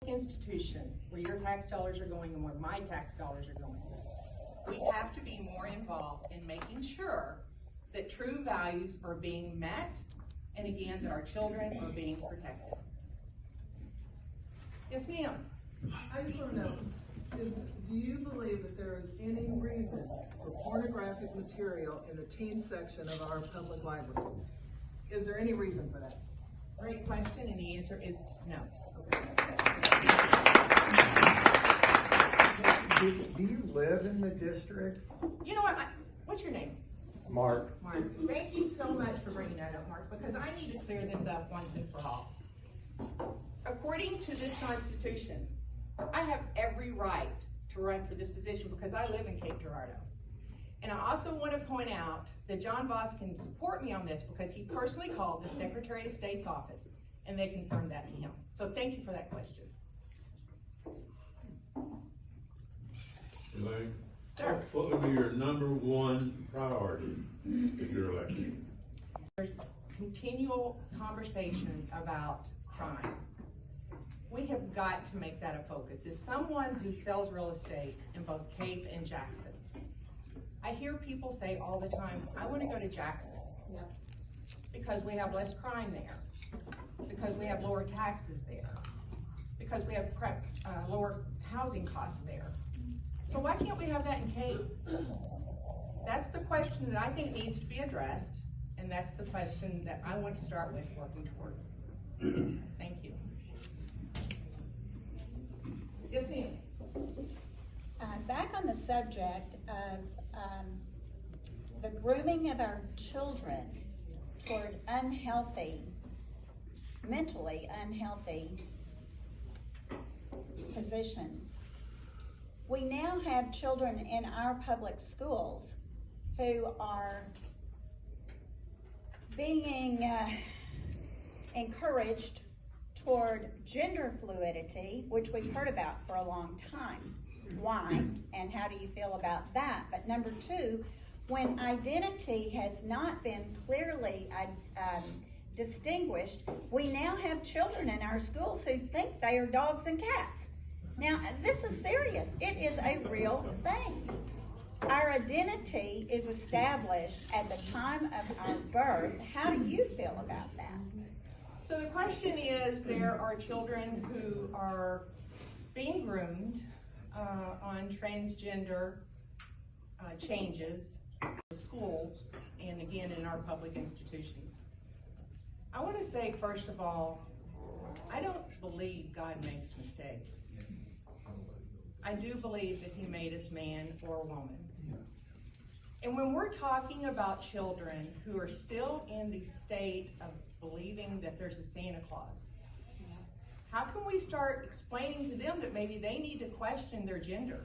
institution where your tax dollars are going and where my tax dollars are going, we have to be more involved in making sure that true values are being met, and again, that our children are being protected. Yes, ma'am. I just want to know, do you believe that there is any reason for pornographic material in the teen section of our public library? Is there any reason for that? Great question, and the answer is no. Do you live in the district? You know what? What's your name? Mark. Mark. Thank you so much for bringing that up, Mark, because I need to clear this up once and for all. According to this Constitution, I have every right to run for this position because I live in Cape Girardeau. And I also want to point out that John Voss can support me on this because he personally called the Secretary of State's office and they confirmed that to him. So thank you for that question. Elaine? Sir? What would be your number one priority if you're elected? There's continual conversation about crime. We have got to make that a focus. As someone who sells real estate in both Cape and Jackson, I hear people say all the time, I want to go to Jackson because we have less crime there, because we have lower taxes there, because we have lower housing costs there. So why can't we have that in Cape? That's the question that I think needs to be addressed, and that's the question that I want to start with working towards. Thank you. Yes, ma'am. Back on the subject of the grooming of our children toward mentally unhealthy positions. We now have children in our public schools who are being encouraged toward gender fluidity, which we've heard about for a long time. Why, and how do you feel about that? But number two, when identity has not been clearly distinguished, we now have children in our schools who think they are dogs and cats. Now, this is serious. It is a real thing. Our identity is established at the time of our birth. How do you feel about that? So the question is, there are children who are being groomed on transgender changes in schools and again in our public institutions. I want to say, first of all, I don't believe God makes mistakes. I do believe that he made us man or woman. And when we're talking about children who are still in the state of believing that there's a Santa Claus, how can we start explaining to them that maybe they need to question their gender?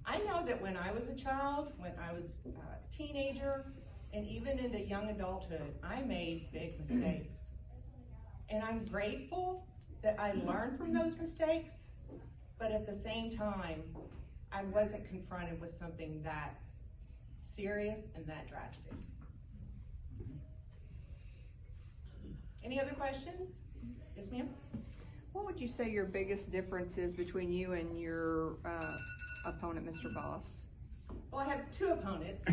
I know that when I was a child, when I was a teenager, and even into young adulthood, I made big mistakes. And I'm grateful that I learned from those mistakes, but at the same time, I wasn't confronted with something that serious and that drastic. Any other questions? Yes, ma'am? What would you say your biggest difference is between you and your opponent, Mr. Voss? Well, I have two opponents,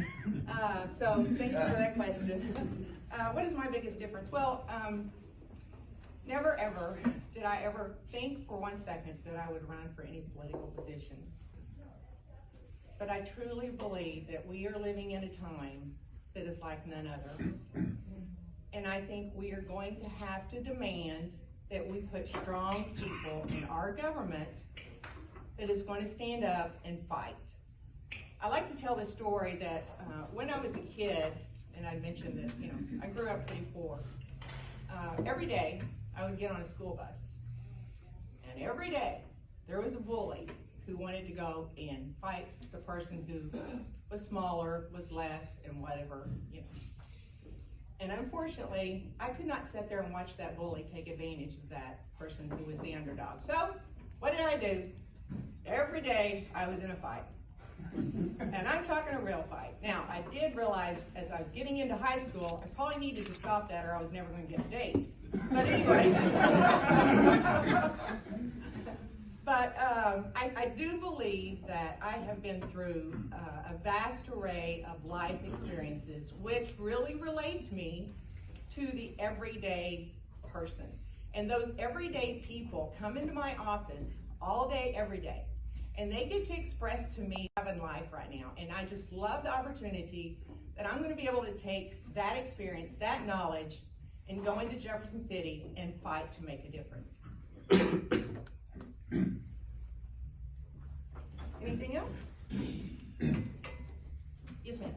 so thank you for that question. What is my biggest difference? Well, never ever did I ever think for 1 second that I would run for any political position. But I truly believe that we are living in a time that is like none other. And I think we are going to have to demand that we put strong people in our government that is going to stand up and fight. I like to tell the story that when I was a kid, and I mentioned that, you know, I grew up pretty poor. Every day I would get on a school bus, and every day there was a bully who wanted to go and fight the person who was smaller, was less, and whatever, you know. And unfortunately, I could not sit there and watch that bully take advantage of that person who was the underdog. So, what did I do? Every day I was in a fight. And I'm talking a real fight. Now, I did realize as I was getting into high school, I probably needed to stop that or I was never going to get a date. But anyway. But I do believe that I have been through a vast array of life experiences, which really relates me to the everyday person. And those everyday people come into my office all day, every day, and they get to express to me what I have in life right now. And I just love the opportunity that I'm going to be able to take that experience, that knowledge, and go into Jefferson City and fight to make a difference. Anything else? Yes, ma'am.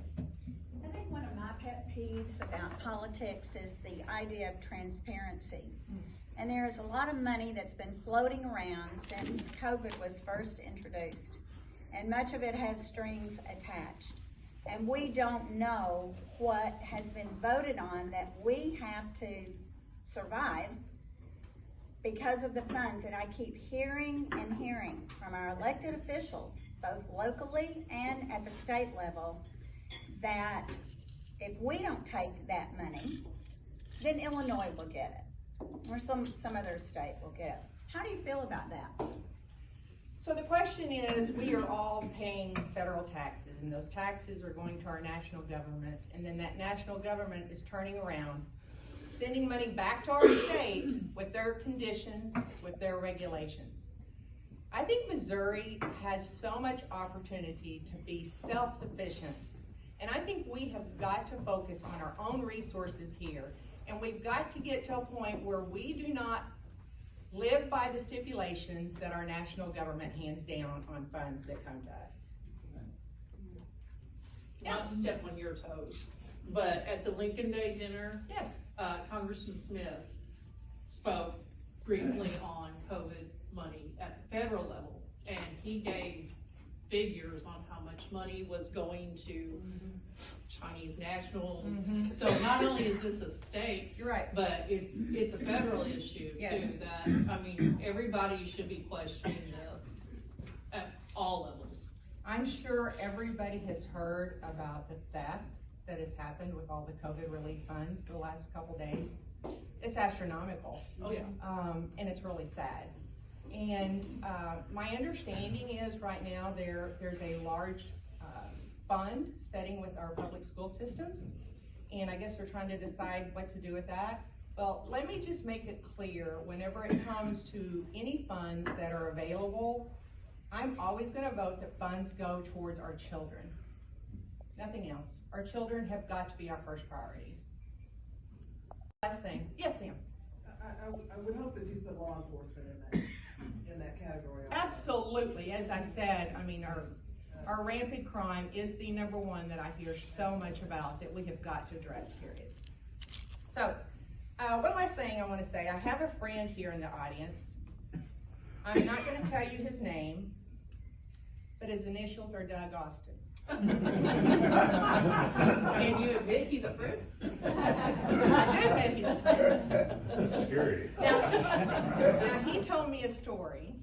I think one of my pet peeves about politics is the idea of transparency. And there is a lot of money that's been floating around since COVID was first introduced. And much of it has strings attached. And we don't know what has been voted on that we have to survive because of the funds. And I keep hearing and hearing from our elected officials, both locally and at the state level, that if we don't take that money, then Illinois will get it, or some other state will get it. How do you feel about that? So the question is, we are all paying federal taxes, and those taxes are going to our national government, and then that national government is turning around, sending money back to our state with their conditions, with their regulations. I think Missouri has so much opportunity to be self-sufficient, and I think we have got to focus on our own resources here, and we've got to get to a point where we do not live by the stipulations that our national government hands down on funds that come to us. Not to step on your toes, but at the Lincoln Day dinner, Yes. Congressman Smith spoke briefly on COVID money at the federal level, and he gave figures on how much money was going to Chinese nationals. So not only is this a state, You're right. but it's a federal issue Yes. too, that, I mean, everybody should be questioning this at all levels. I'm sure everybody has heard about the theft that has happened with all the COVID relief funds the last couple days. It's astronomical. Oh, yeah. And it's really sad. And my understanding is right now there's a large fund setting with our public school systems, and I guess they're trying to decide what to do with that. Well, let me just make it clear, whenever it comes to any funds that are available, I'm always going to vote that funds go towards our children. Nothing else. Our children have got to be our first priority. Last thing. Yes, ma'am. I would hope that you put law enforcement in that category. Absolutely. As I said, I mean, our rampant crime is the number one that I hear so much about that we have got to address, period. So, one last thing I want to say. I have a friend here in the audience. I'm not going to tell you his name, but his initials are Doug Austin. And you admit he's a friend? I do admit he's a friend. That's scary. Now, he told me a story,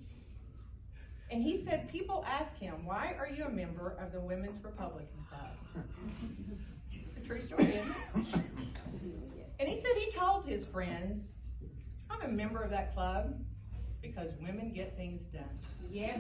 and he said people ask him, why are you a member of the Women's Republican Club? It's a true story, isn't it? And he said he told his friends, I'm a member of that club because women get things done. Yeah.